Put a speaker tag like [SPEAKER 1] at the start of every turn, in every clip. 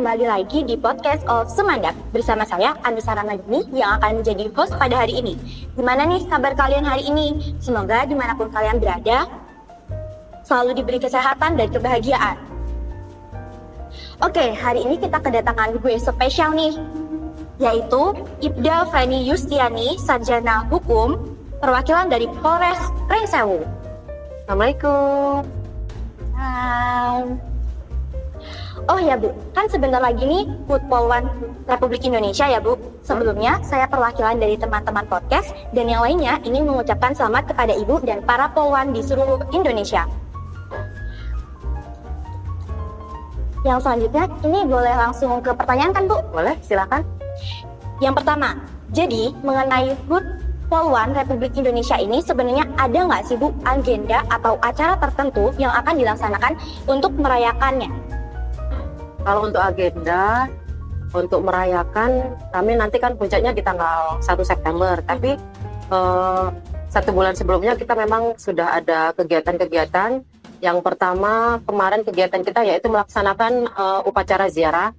[SPEAKER 1] kembali lagi di podcast of Sumandak bersama saya Anusara Madini yang akan menjadi host pada hari ini. Gimana nih kabar kalian hari ini? Semoga dimanapun kalian berada selalu diberi kesehatan dan kebahagiaan. Oke, hari ini kita kedatangan gue spesial nih, yaitu Ibda Feni Yustiani, Sarjana Hukum, perwakilan dari Polres Pringsewu.
[SPEAKER 2] Assalamualaikum.
[SPEAKER 1] Hai. Oh ya Bu, kan sebentar lagi nih HUT Polwan Republik Indonesia ya Bu. Sebelumnya saya perwakilan dari teman-teman podcast dan yang lainnya ingin mengucapkan selamat kepada Ibu dan para Polwan di seluruh Indonesia. Yang selanjutnya ini boleh langsung ke pertanyaan kan Bu?
[SPEAKER 2] Boleh, silakan.
[SPEAKER 1] Yang pertama, jadi mengenai HUT Polwan Republik Indonesia ini sebenarnya ada nggak sih Bu agenda atau acara tertentu yang akan dilaksanakan untuk merayakannya?
[SPEAKER 2] Kalau untuk agenda, untuk merayakan, kami nanti kan puncaknya di tanggal 1 September. Tapi 1 bulan sebelumnya kita memang sudah ada kegiatan-kegiatan. Yang pertama, kemarin kegiatan kita yaitu melaksanakan upacara ziarah.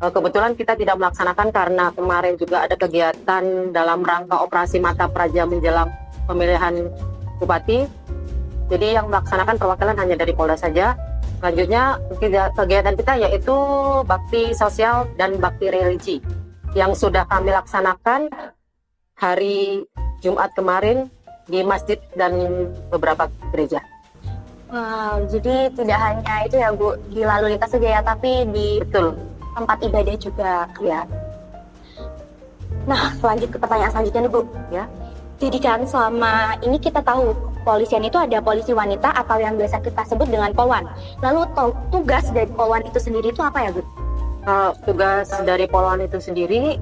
[SPEAKER 2] Kebetulan kita tidak melaksanakan karena kemarin juga ada kegiatan dalam rangka operasi Mata Praja menjelang pemilihan bupati. Jadi yang melaksanakan perwakilan hanya dari Polda saja. Selanjutnya kegiatan kita yaitu bakti sosial dan bakti religi yang sudah kami laksanakan hari Jumat kemarin di masjid dan beberapa gereja.
[SPEAKER 1] Wow, jadi tidak hanya itu ya Bu, di lalu lintas saja ya, tapi di
[SPEAKER 2] Betul.
[SPEAKER 1] tempat ibadah juga ya. Nah, lanjut ke pertanyaan selanjutnya nih Bu.
[SPEAKER 2] Ya.
[SPEAKER 1] Jadi kan selama ini kita tahu polisian itu ada polisi wanita atau yang biasa kita sebut dengan polwan. Lalu tugas dari polwan itu sendiri itu apa ya Bu?
[SPEAKER 2] Tugas dari Polwan itu sendiri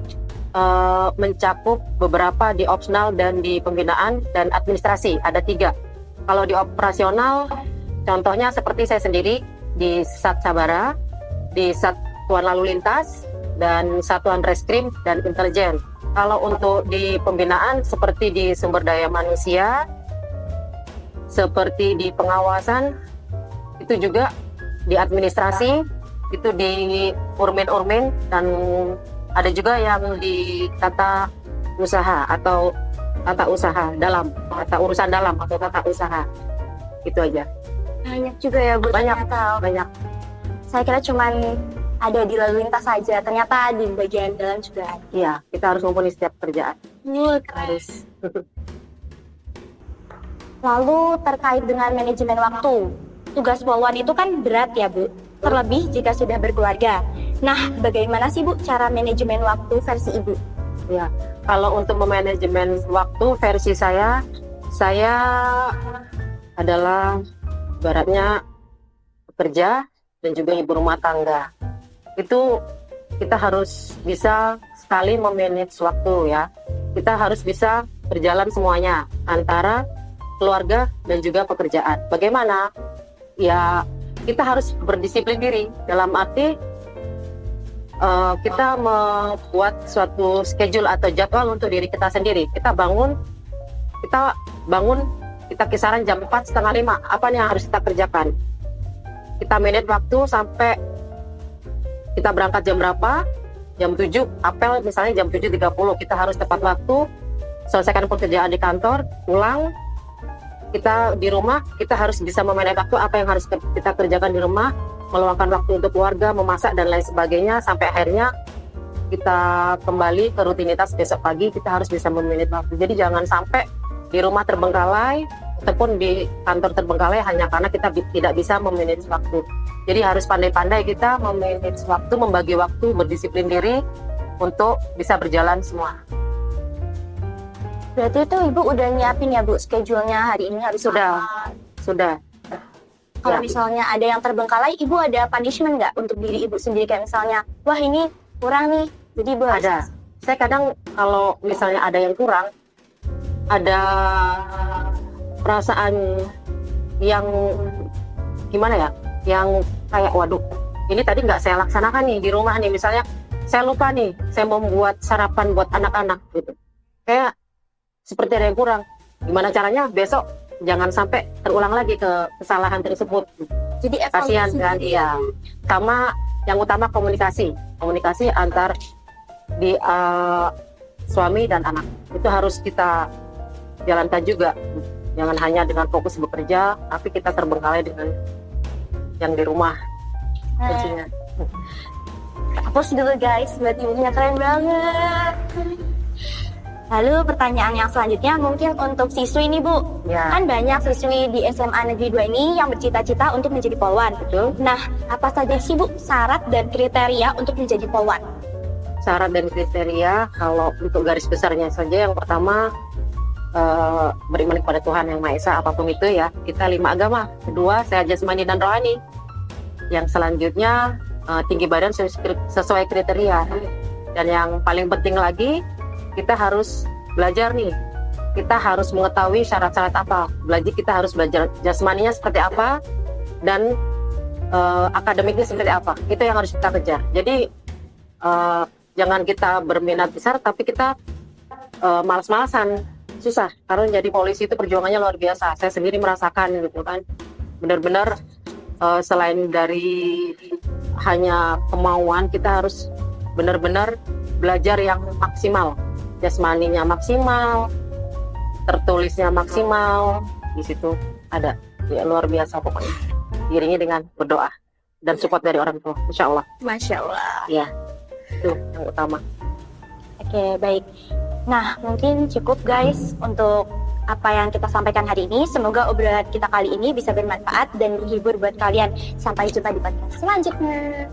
[SPEAKER 2] mencakup beberapa di opsional dan di pembinaan dan administrasi. Ada 3. Kalau di operasional, contohnya seperti saya sendiri di Sat Sabara, di Satuan Lalu Lintas, dan Satuan Reskrim dan Intelijen. Kalau untuk di pembinaan seperti di sumber daya manusia, seperti di pengawasan, itu juga di administrasi, itu di urmin-urmin, dan ada juga yang di tata usaha atau tata usaha dalam, tata urusan dalam atau tata usaha. Itu aja.
[SPEAKER 1] Banyak juga ya Bu.
[SPEAKER 2] Banyak,
[SPEAKER 1] ternyata.
[SPEAKER 2] banyak.
[SPEAKER 1] Saya kira cuman ada di lalu lintas saja, ternyata di bagian dalam juga ada.
[SPEAKER 2] Iya, kita harus mumpuni setiap kerjaan.
[SPEAKER 1] Harus. Lalu terkait dengan manajemen waktu, tugas polwan itu kan berat ya Bu, terlebih jika sudah berkeluarga. Nah, bagaimana sih Bu cara manajemen waktu versi Ibu?
[SPEAKER 2] Ya, kalau untuk memanajemen waktu versi saya adalah ibaratnya bekerja dan juga ibu rumah tangga. Itu kita harus bisa sekali memanage waktu ya. Kita harus bisa berjalan semuanya antara keluarga dan juga pekerjaan. Bagaimana? Ya, kita harus berdisiplin diri dalam arti kita membuat suatu schedule atau jadwal untuk diri kita sendiri. Kita bangun, kita kisaran jam 4:30, apa nih yang harus kita kerjakan? Kita manage waktu sampai kita berangkat jam berapa? Jam 7, apel misalnya jam 7.30, kita harus tepat waktu, selesaikan pekerjaan di kantor, pulang, kita di rumah, kita harus bisa memanage waktu apa yang harus kita kerjakan di rumah, meluangkan waktu untuk keluarga, memasak dan lain sebagainya, sampai akhirnya kita kembali ke rutinitas besok pagi, kita harus bisa memanage waktu. Jadi jangan sampai di rumah terbengkalai, ataupun di kantor terbengkalai hanya karena kita tidak bisa memanage waktu. Jadi harus pandai-pandai kita memanage waktu, membagi waktu, berdisiplin diri untuk bisa berjalan semua.
[SPEAKER 1] Berarti itu Ibu udah nyiapin ya Bu schedule-nya hari ini harus
[SPEAKER 2] Sudah.
[SPEAKER 1] Kalau
[SPEAKER 2] Ya.
[SPEAKER 1] misalnya ada yang terbengkalai, Ibu ada punishment nggak untuk diri Ibu sendiri? Kayak misalnya, wah ini kurang nih, jadi Ibu harus...
[SPEAKER 2] Ada. Saya kadang kalau misalnya ada yang kurang, ada perasaan yang gimana ya, yang kayak waduh, ini tadi nggak saya laksanakan nih di rumah nih, misalnya saya lupa nih, saya mau membuat sarapan buat anak-anak gitu, kayak seperti ada yang kurang. Gimana caranya besok jangan sampai terulang lagi kesalahan tersebut.
[SPEAKER 1] Jadi
[SPEAKER 2] Kasihan kan, iya. Sama yang utama komunikasi antar di suami dan anak itu harus kita jalankan juga. Jangan hanya dengan fokus bekerja, tapi kita terbengkalai dengan yang di rumah. Kuncinya.
[SPEAKER 1] Hapus dulu guys, buat ibunya keren banget. Lalu pertanyaan yang selanjutnya mungkin untuk siswi nih Bu.
[SPEAKER 2] Ya.
[SPEAKER 1] Kan banyak siswi di SMA Negeri 2 ini yang bercita-cita untuk menjadi polwan.
[SPEAKER 2] Betul.
[SPEAKER 1] Nah, apa saja sih Bu syarat dan kriteria untuk menjadi polwan?
[SPEAKER 2] Syarat dan kriteria kalau untuk garis besarnya saja, yang pertama beriman kepada Tuhan Yang Maha Esa, apapun itu ya, kita 5 agama. Kedua, sehat jasmani dan rohani. Yang selanjutnya tinggi badan sesuai kriteria. Dan yang paling penting lagi, kita harus belajar nih. Kita harus mengetahui syarat-syarat apa. Kita harus belajar jasmaninya seperti apa dan akademiknya seperti apa. Itu yang harus kita kejar. Jadi jangan kita berminat besar tapi kita malas-malasan. Susah, karena jadi polisi itu perjuangannya luar biasa. Saya sendiri merasakan gitu kan, benar-benar selain dari hanya kemauan, kita harus benar-benar belajar yang maksimal, jasmaninya maksimal, tertulisnya maksimal. Di situ ada ya, luar biasa pokoknya, diiringi dengan berdoa dan support dari orang tua, insya Allah.
[SPEAKER 1] Masya Allah.
[SPEAKER 2] Ya, itu yang utama.
[SPEAKER 1] Oke, baik. Nah, mungkin cukup guys untuk apa yang kita sampaikan hari ini. Semoga obrolan kita kali ini bisa bermanfaat dan menghibur buat kalian. Sampai jumpa di podcast selanjutnya.